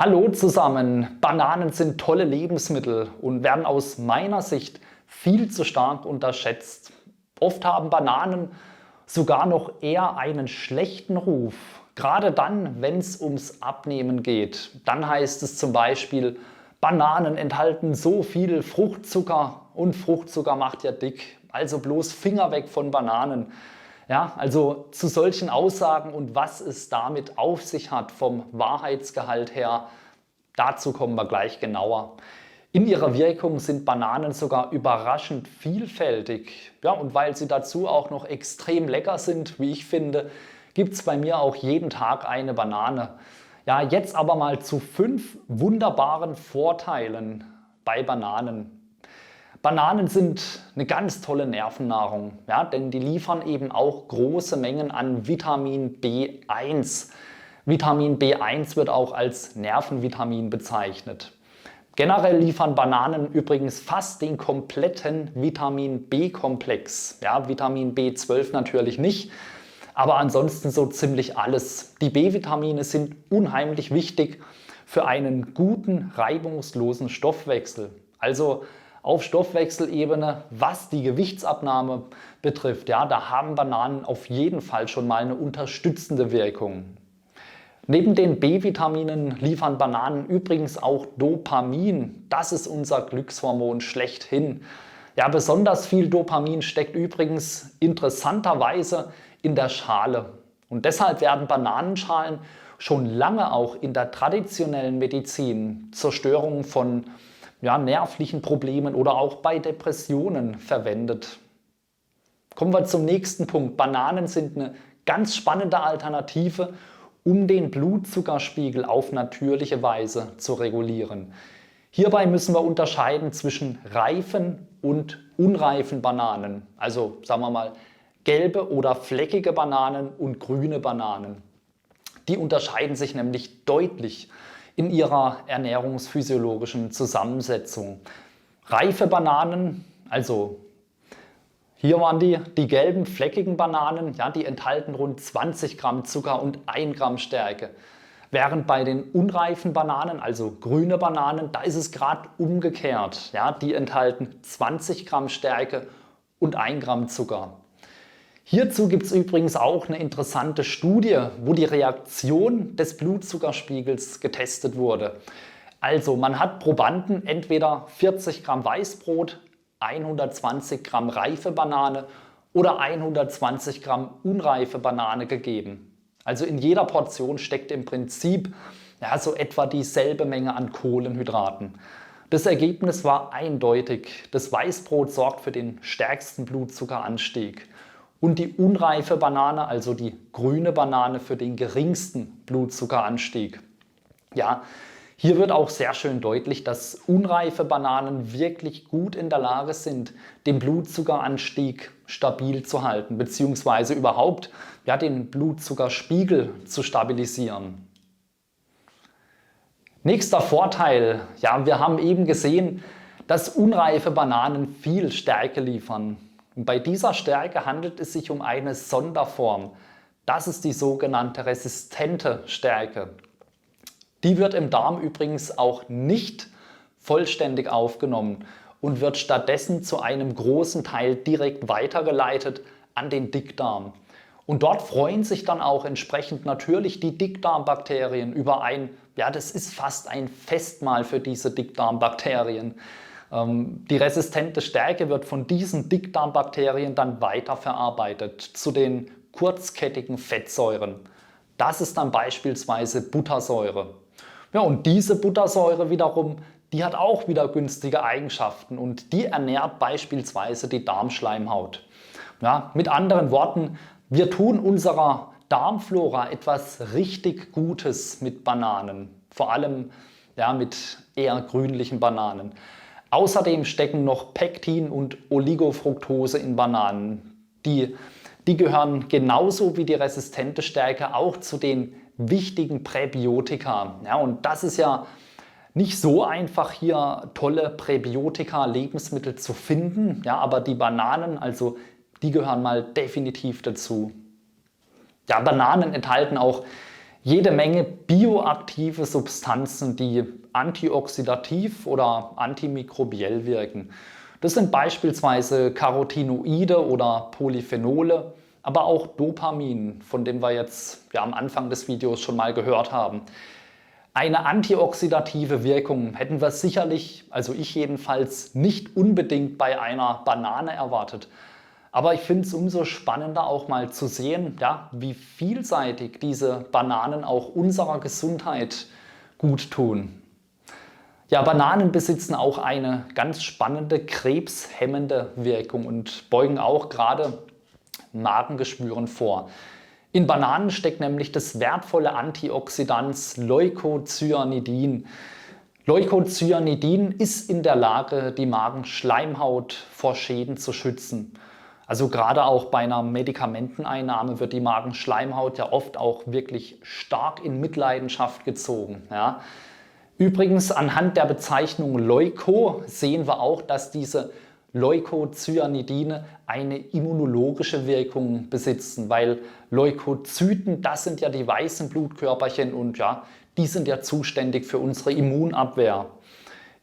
Hallo zusammen! Bananen sind tolle Lebensmittel und werden aus meiner Sicht viel zu stark unterschätzt. Oft haben Bananen sogar noch eher einen schlechten Ruf. Gerade dann, wenn es ums Abnehmen geht. Dann heißt es zum Beispiel, Bananen enthalten so viel Fruchtzucker und Fruchtzucker macht ja dick. Also bloß Finger weg von Bananen. Ja, also zu solchen Aussagen und was es damit auf sich hat vom Wahrheitsgehalt her, dazu kommen wir gleich genauer. In ihrer Wirkung sind Bananen sogar überraschend vielfältig. Ja, und weil sie dazu auch noch extrem lecker sind, wie ich finde, gibt es bei mir auch jeden Tag eine Banane. Ja, jetzt aber mal zu 5 wunderbaren Vorteilen bei Bananen. Bananen sind eine ganz tolle Nervennahrung, ja, denn die liefern eben auch große Mengen an Vitamin B1. Vitamin B1 wird auch als Nervenvitamin bezeichnet. Generell liefern Bananen übrigens fast den kompletten Vitamin B-Komplex. Ja, Vitamin B12 natürlich nicht, aber ansonsten so ziemlich alles. Die B-Vitamine sind unheimlich wichtig für einen guten, reibungslosen Stoffwechsel. Also auf Stoffwechselebene, was die Gewichtsabnahme betrifft, ja, da haben Bananen auf jeden Fall schon mal eine unterstützende Wirkung. Neben den B-Vitaminen liefern Bananen übrigens auch Dopamin. Das ist unser Glückshormon schlechthin. Ja, besonders viel Dopamin steckt übrigens interessanterweise in der Schale. Und deshalb werden Bananenschalen schon lange auch in der traditionellen Medizin zur Störung von nervlichen Problemen oder auch bei Depressionen verwendet. Kommen wir zum nächsten Punkt. Bananen sind eine ganz spannende Alternative, um den Blutzuckerspiegel auf natürliche Weise zu regulieren. Hierbei müssen wir unterscheiden zwischen reifen und unreifen Bananen. Also sagen wir mal gelbe oder fleckige Bananen und grüne Bananen. Die unterscheiden sich nämlich deutlich in ihrer ernährungsphysiologischen Zusammensetzung. Reife Bananen, also hier waren die gelben fleckigen Bananen, ja, die enthalten rund 20 Gramm Zucker und 1 Gramm Stärke. Während bei den unreifen Bananen, also grüne Bananen, da ist es gerade umgekehrt. Ja, die enthalten 20 Gramm Stärke und 1 Gramm Zucker. Hierzu gibt es übrigens auch eine interessante Studie, wo die Reaktion des Blutzuckerspiegels getestet wurde. Also man hat Probanden entweder 40 Gramm Weißbrot, 120 Gramm reife Banane oder 120 Gramm unreife Banane gegeben. Also in jeder Portion steckt im Prinzip so etwa dieselbe Menge an Kohlenhydraten. Das Ergebnis war eindeutig. Das Weißbrot sorgt für den stärksten Blutzuckeranstieg und die unreife Banane, also die grüne Banane, für den geringsten Blutzuckeranstieg. Ja, hier wird auch sehr schön deutlich, dass unreife Bananen wirklich gut in der Lage sind, den Blutzuckeranstieg stabil zu halten, beziehungsweise überhaupt den Blutzuckerspiegel zu stabilisieren. Nächster Vorteil, wir haben eben gesehen, dass unreife Bananen viel Stärke liefern. Und bei dieser Stärke handelt es sich um eine Sonderform. Das ist die sogenannte resistente Stärke. Die wird im Darm übrigens auch nicht vollständig aufgenommen und wird stattdessen zu einem großen Teil direkt weitergeleitet an den Dickdarm. Und dort freuen sich dann auch entsprechend natürlich die Dickdarmbakterien über das ist fast ein Festmahl für diese Dickdarmbakterien. Die resistente Stärke wird von diesen Dickdarmbakterien dann weiterverarbeitet zu den kurzkettigen Fettsäuren. Das ist dann beispielsweise Buttersäure. Ja, und diese Buttersäure wiederum, die hat auch wieder günstige Eigenschaften und die ernährt beispielsweise die Darmschleimhaut. Ja, mit anderen Worten, wir tun unserer Darmflora etwas richtig Gutes mit Bananen, vor allem mit eher grünlichen Bananen. Außerdem stecken noch Pektin und Oligofructose in Bananen. Die gehören genauso wie die resistente Stärke auch zu den wichtigen Präbiotika. Ja, und das ist ja nicht so einfach, hier tolle Präbiotika-Lebensmittel zu finden. Ja, aber die Bananen, also die gehören mal definitiv dazu. Ja, Bananen enthalten auch jede Menge bioaktive Substanzen, die antioxidativ oder antimikrobiell wirken. Das sind beispielsweise Carotinoide oder Polyphenole, aber auch Dopamin, von dem wir jetzt am Anfang des Videos schon mal gehört haben. Eine antioxidative Wirkung hätten wir sicherlich, also ich jedenfalls, nicht unbedingt bei einer Banane erwartet. Aber ich finde es umso spannender auch mal zu sehen, ja, wie vielseitig diese Bananen auch unserer Gesundheit gut tun. Ja, Bananen besitzen auch eine ganz spannende krebshemmende Wirkung und beugen auch gerade Magengeschwüren vor. In Bananen steckt nämlich das wertvolle Antioxidant Leucocyanidin. Leucocyanidin ist in der Lage, die Magenschleimhaut vor Schäden zu schützen. Also gerade auch bei einer Medikamenteneinnahme wird die Magenschleimhaut ja oft auch wirklich stark in Mitleidenschaft gezogen. Ja. Übrigens anhand der Bezeichnung Leuco sehen wir auch, dass diese Leucocyanidine eine immunologische Wirkung besitzen, weil Leukozyten, das sind ja die weißen Blutkörperchen und ja, die sind ja zuständig für unsere Immunabwehr.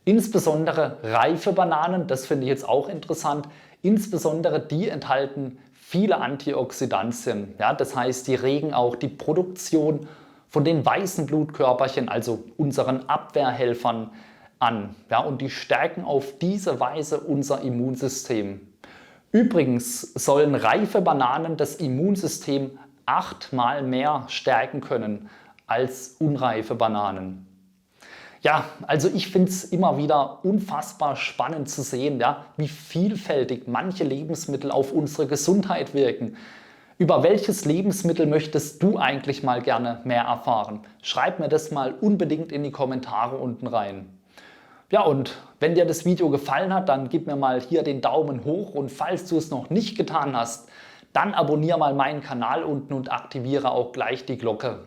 Insbesondere reife Bananen, das finde ich jetzt auch interessant, insbesondere die enthalten viele Antioxidantien. Ja, das heißt, die regen auch die Produktion von den weißen Blutkörperchen, also unseren Abwehrhelfern, an. Ja, und die stärken auf diese Weise unser Immunsystem. Übrigens sollen reife Bananen das Immunsystem 8-mal mehr stärken können als unreife Bananen. Ja, also ich finde es immer wieder unfassbar spannend zu sehen, ja, wie vielfältig manche Lebensmittel auf unsere Gesundheit wirken. Über welches Lebensmittel möchtest du eigentlich mal gerne mehr erfahren? Schreib mir das mal unbedingt in die Kommentare unten rein. Ja, und wenn dir das Video gefallen hat, dann gib mir mal hier den Daumen hoch und falls du es noch nicht getan hast, dann abonniere mal meinen Kanal unten und aktiviere auch gleich die Glocke.